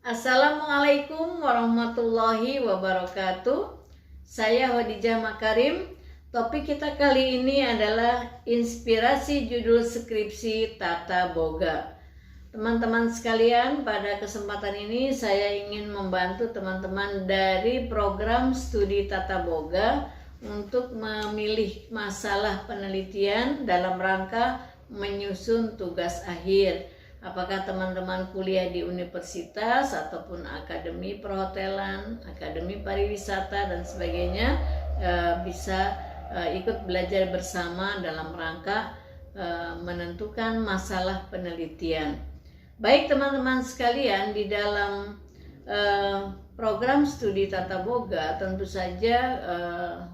Assalamualaikum warahmatullahi wabarakatuh. Saya Khadijah Makarim. Topik kita kali ini adalah inspirasi judul skripsi Tata Boga. Teman-teman sekalian, pada kesempatan ini saya ingin membantu teman-teman dari program studi Tata Boga untuk memilih masalah penelitian dalam rangka menyusun tugas akhir. Apakah teman-teman kuliah di universitas ataupun akademi perhotelan, akademi pariwisata dan sebagainya, bisa ikut belajar bersama dalam rangka menentukan masalah penelitian. Baik teman-teman sekalian, di dalam program studi Tata Boga tentu saja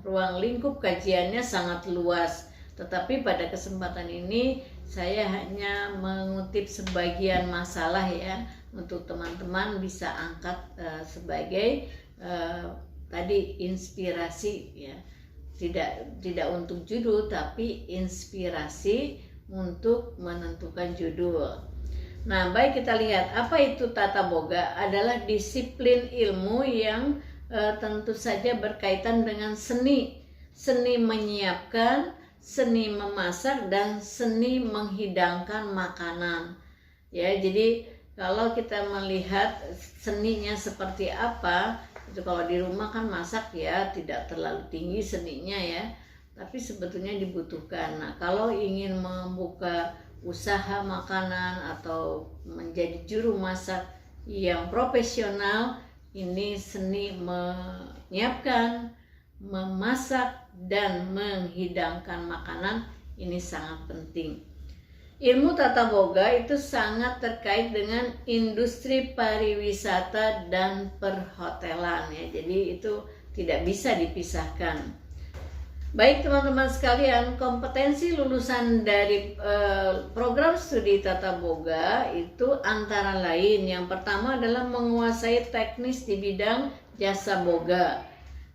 ruang lingkup kajiannya sangat luas. Tetapi pada kesempatan ini saya hanya mengutip sebagian masalah ya, untuk teman-teman bisa angkat sebagai tadi inspirasi ya. Tidak untuk judul, tapi inspirasi untuk menentukan judul. Nah, baik, kita lihat apa itu Tata Boga. Adalah disiplin ilmu yang tentu saja berkaitan dengan seni menyiapkan, seni memasak, dan seni menghidangkan makanan. Ya, jadi kalau kita melihat seninya seperti apa, itu kalau di rumah kan masak ya tidak terlalu tinggi seninya ya, tapi sebetulnya dibutuhkan. Nah, kalau ingin membuka usaha makanan atau menjadi juru masak yang profesional, ini seni menyiapkan, memasak, dan menghidangkan makanan ini sangat penting. Ilmu Tata Boga itu sangat terkait dengan industri pariwisata dan perhotelan ya. Jadi itu tidak bisa dipisahkan. Baik teman-teman sekalian, kompetensi lulusan dari program studi Tata Boga itu antara lain, yang pertama adalah menguasai teknis di bidang jasa boga.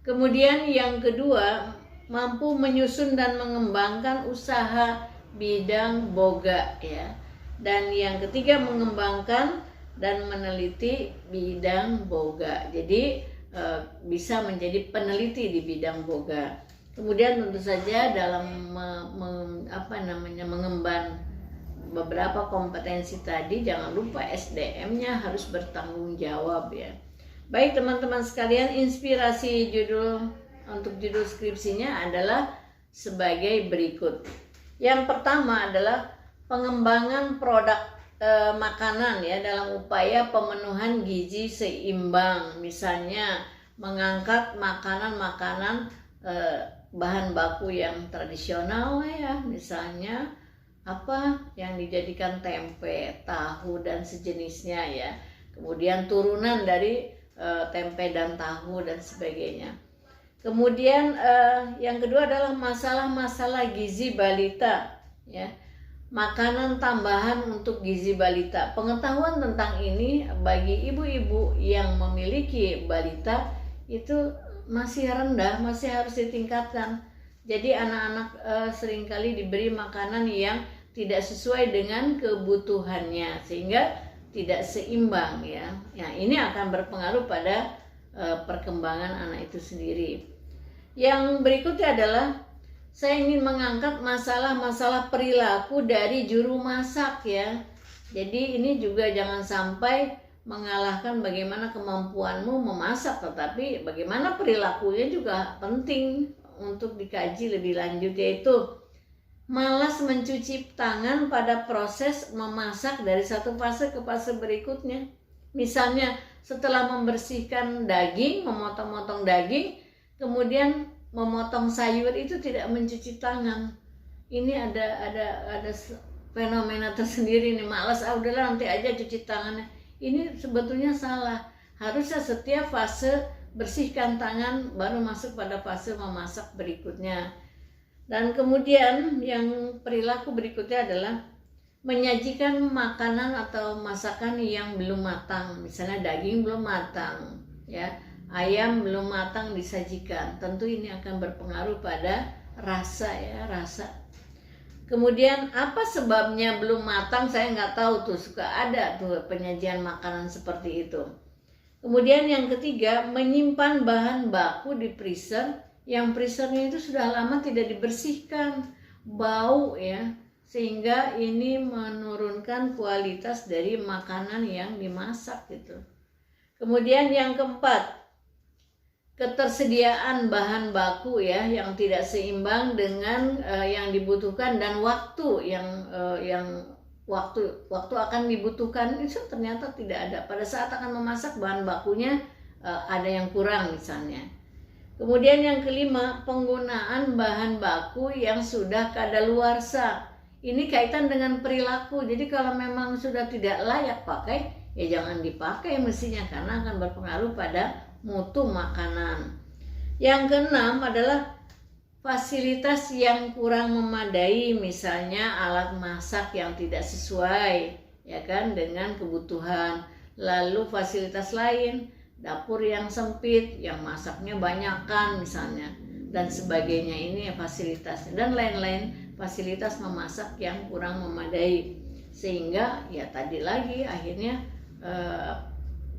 Kemudian yang kedua, mampu menyusun dan mengembangkan usaha bidang boga ya. Dan yang ketiga, mengembangkan dan meneliti bidang boga. Jadi bisa menjadi peneliti di bidang boga. Kemudian tentu saja dalam mengemban beberapa kompetensi tadi, jangan lupa SDM-nya harus bertanggung jawab ya. Baik teman-teman sekalian, inspirasi untuk judul skripsinya adalah sebagai berikut. Yang pertama adalah pengembangan produk makanan ya, dalam upaya pemenuhan gizi seimbang. Misalnya mengangkat makanan-makanan bahan baku yang tradisional ya, misalnya apa yang dijadikan tempe, tahu dan sejenisnya ya. Kemudian turunan dari tempe dan tahu dan sebagainya. Kemudian yang kedua adalah masalah-masalah gizi balita ya. Makanan tambahan untuk gizi balita. Pengetahuan tentang ini bagi ibu-ibu yang memiliki balita itu masih rendah, masih harus ditingkatkan. Jadi anak-anak seringkali diberi makanan yang tidak sesuai dengan kebutuhannya sehingga tidak seimbang ya. Ya, ini akan berpengaruh pada perkembangan anak itu sendiri. Yang berikutnya adalah saya ingin mengangkat masalah-masalah perilaku dari juru masak ya. Jadi ini juga jangan sampai mengalahkan bagaimana kemampuanmu memasak, tetapi bagaimana perilakunya juga penting untuk dikaji lebih lanjut, yaitu malas mencuci tangan pada proses memasak dari satu fase ke fase berikutnya. Misalnya setelah membersihkan daging, memotong-motong daging, kemudian memotong sayur itu tidak mencuci tangan. Ini ada fenomena tersendiri nih, malas udahlah nanti aja cuci tangannya. Ini sebetulnya salah. Harusnya setiap fase bersihkan tangan baru masuk pada fase memasak berikutnya. Dan kemudian yang perilaku berikutnya adalah menyajikan makanan atau masakan yang belum matang. Misalnya daging belum matang, ya, ayam belum matang disajikan. Tentu ini akan berpengaruh pada rasa ya, rasa. Kemudian apa sebabnya belum matang saya nggak tahu tuh, suka ada tuh penyajian makanan seperti itu. Kemudian yang ketiga, menyimpan bahan baku di freezer yang freezernya itu sudah lama tidak dibersihkan, bau ya, sehingga ini menurunkan kualitas dari makanan yang dimasak gitu. Kemudian yang keempat, ketersediaan bahan baku ya yang tidak seimbang dengan yang dibutuhkan dan waktu yang waktu akan dibutuhkan itu ternyata tidak ada. Pada saat akan memasak bahan bakunya ada yang kurang misalnya. Kemudian yang kelima, penggunaan bahan baku yang sudah kadaluarsa. Ini kaitan dengan perilaku. Jadi kalau memang sudah tidak layak pakai, ya jangan dipakai mestinya karena akan berpengaruh pada mutu makanan. Yang keenam adalah fasilitas yang kurang memadai, misalnya alat masak yang tidak sesuai ya kan dengan kebutuhan. Lalu fasilitas lain, dapur yang sempit, yang masaknya banyakan misalnya dan sebagainya, ini ya fasilitasnya, dan lain-lain fasilitas memasak yang kurang memadai, sehingga ya tadi lagi akhirnya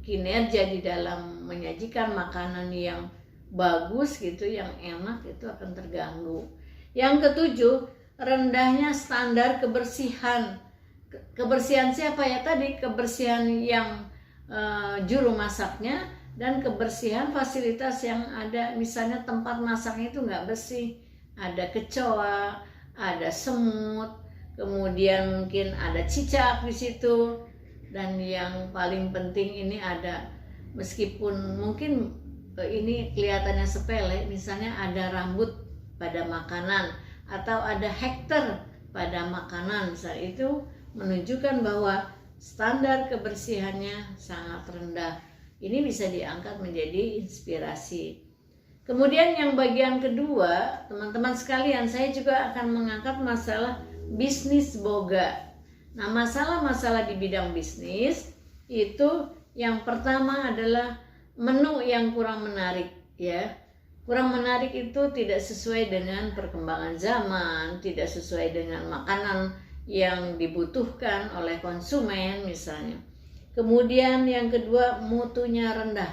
kinerja di dalam menyajikan makanan yang bagus gitu, yang enak itu akan terganggu. Yang ketujuh, rendahnya standar kebersihan. Kebersihan siapa ya tadi? Kebersihan yang juru masaknya dan kebersihan fasilitas yang ada. Misalnya tempat masaknya itu nggak bersih, ada kecoa, ada semut, kemudian mungkin ada cicak di situ. Dan yang paling penting ini ada, meskipun mungkin ini kelihatannya sepele, misalnya ada rambut pada makanan atau ada hektar pada makanan, misalnya, itu menunjukkan bahwa standar kebersihannya sangat rendah. Ini bisa diangkat menjadi inspirasi. Kemudian yang bagian kedua, teman-teman sekalian, saya juga akan mengangkat masalah bisnis boga. Nah, masalah-masalah di bidang bisnis itu yang pertama adalah menu yang kurang menarik ya. Kurang menarik itu tidak sesuai dengan perkembangan zaman, tidak sesuai dengan makanan yang dibutuhkan oleh konsumen misalnya. Kemudian yang kedua, mutunya rendah.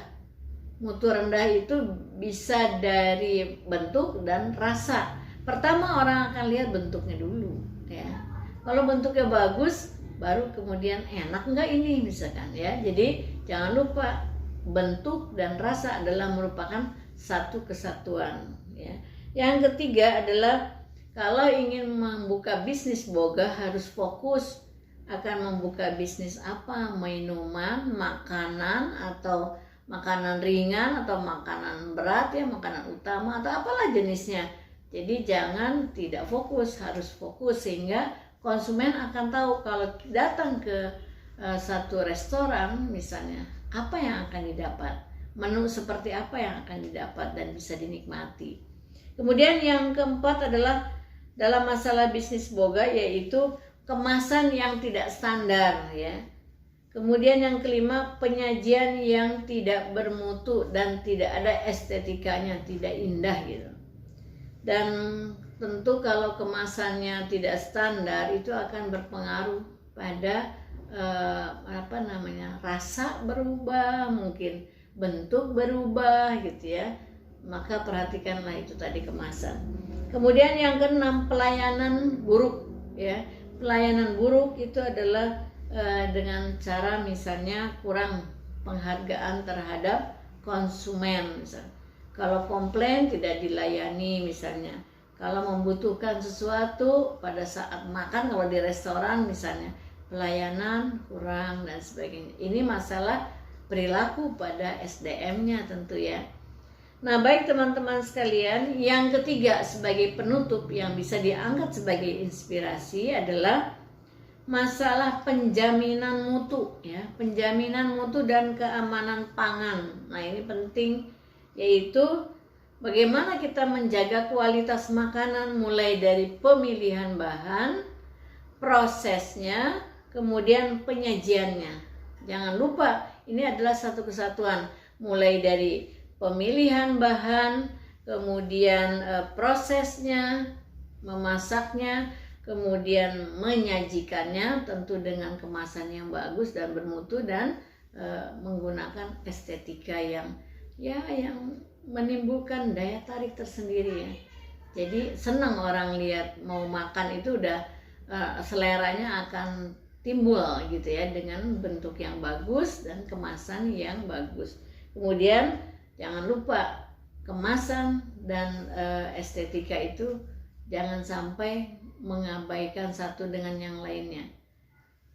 Mutu rendah itu bisa dari bentuk dan rasa. Pertama orang akan lihat bentuknya dulu ya. Kalau bentuknya bagus, baru kemudian enak enggak ini misalkan ya. Jadi jangan lupa bentuk dan rasa adalah merupakan satu kesatuan ya. Yang ketiga adalah kalau ingin membuka bisnis boga harus fokus akan membuka bisnis apa, minuman, makanan, atau makanan ringan atau makanan berat ya, makanan utama atau apalah jenisnya. Jadi jangan tidak fokus, harus fokus sehingga konsumen akan tahu kalau datang ke satu restoran misalnya, apa yang akan didapat, menu seperti apa yang akan didapat dan bisa dinikmati. Kemudian yang keempat adalah dalam masalah bisnis boga, yaitu kemasan yang tidak standar ya. Kemudian yang kelima, penyajian yang tidak bermutu dan tidak ada estetikanya, tidak indah gitu. Dan tentu kalau kemasannya tidak standar itu akan berpengaruh pada rasa berubah, mungkin bentuk berubah gitu ya. Maka perhatikanlah itu tadi kemasan. Kemudian yang keenam, pelayanan buruk ya. Pelayanan buruk itu adalah dengan cara misalnya kurang penghargaan terhadap konsumen misalnya. Kalau komplain tidak dilayani misalnya. Kalau membutuhkan sesuatu pada saat makan, kalau di restoran misalnya, pelayanan kurang dan sebagainya. Ini masalah perilaku pada SDM-nya tentu ya. Nah, baik teman-teman sekalian, yang ketiga sebagai penutup yang bisa diangkat sebagai inspirasi adalah masalah penjaminan mutu ya, penjaminan mutu dan keamanan pangan. Nah, ini penting, yaitu bagaimana kita menjaga kualitas makanan mulai dari pemilihan bahan, prosesnya, kemudian penyajiannya. Jangan lupa, ini adalah satu kesatuan, mulai dari pemilihan bahan, kemudian prosesnya, memasaknya, kemudian menyajikannya tentu dengan kemasan yang bagus dan bermutu dan menggunakan estetika yang menimbulkan daya tarik tersendiri ya. Jadi senang orang lihat mau makan itu udah seleranya akan timbul gitu ya, dengan bentuk yang bagus dan kemasan yang bagus. Kemudian jangan lupa kemasan dan estetika itu jangan sampai mengabaikan satu dengan yang lainnya.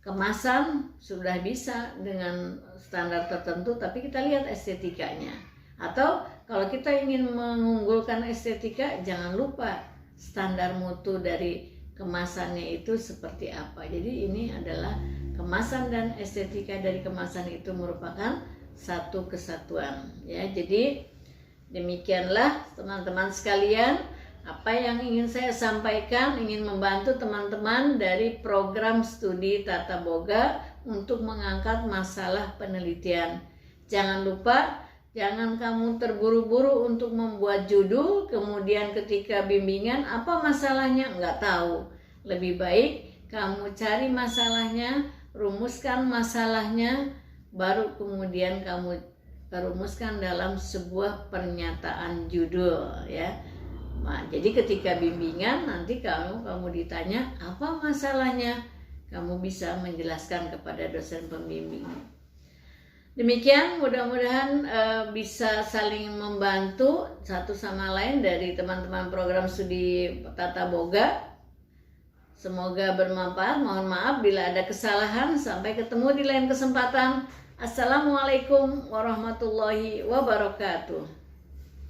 Kemasan sudah bisa dengan standar tertentu, tapi kita lihat estetikanya. Atau kalau kita ingin mengunggulkan estetika, jangan lupa standar mutu dari kemasannya itu seperti apa. Jadi ini adalah kemasan dan estetika dari kemasan itu merupakan satu kesatuan ya. Jadi demikianlah teman-teman sekalian apa yang ingin saya sampaikan, ingin membantu teman-teman dari program studi Tata Boga untuk mengangkat masalah penelitian. Jangan lupa, jangan kamu terburu-buru untuk membuat judul, kemudian ketika bimbingan apa masalahnya nggak tahu. Lebih baik kamu cari masalahnya, rumuskan masalahnya, baru kemudian kamu rumuskan dalam sebuah pernyataan judul ya. Nah, jadi ketika bimbingan nanti kamu ditanya apa masalahnya, kamu bisa menjelaskan kepada dosen pembimbing. Demikian, mudah-mudahan bisa saling membantu satu sama lain dari teman-teman program studi Tata Boga. Semoga bermanfaat. Mohon maaf bila ada kesalahan. Sampai ketemu di lain kesempatan. Assalamualaikum warahmatullahi wabarakatuh.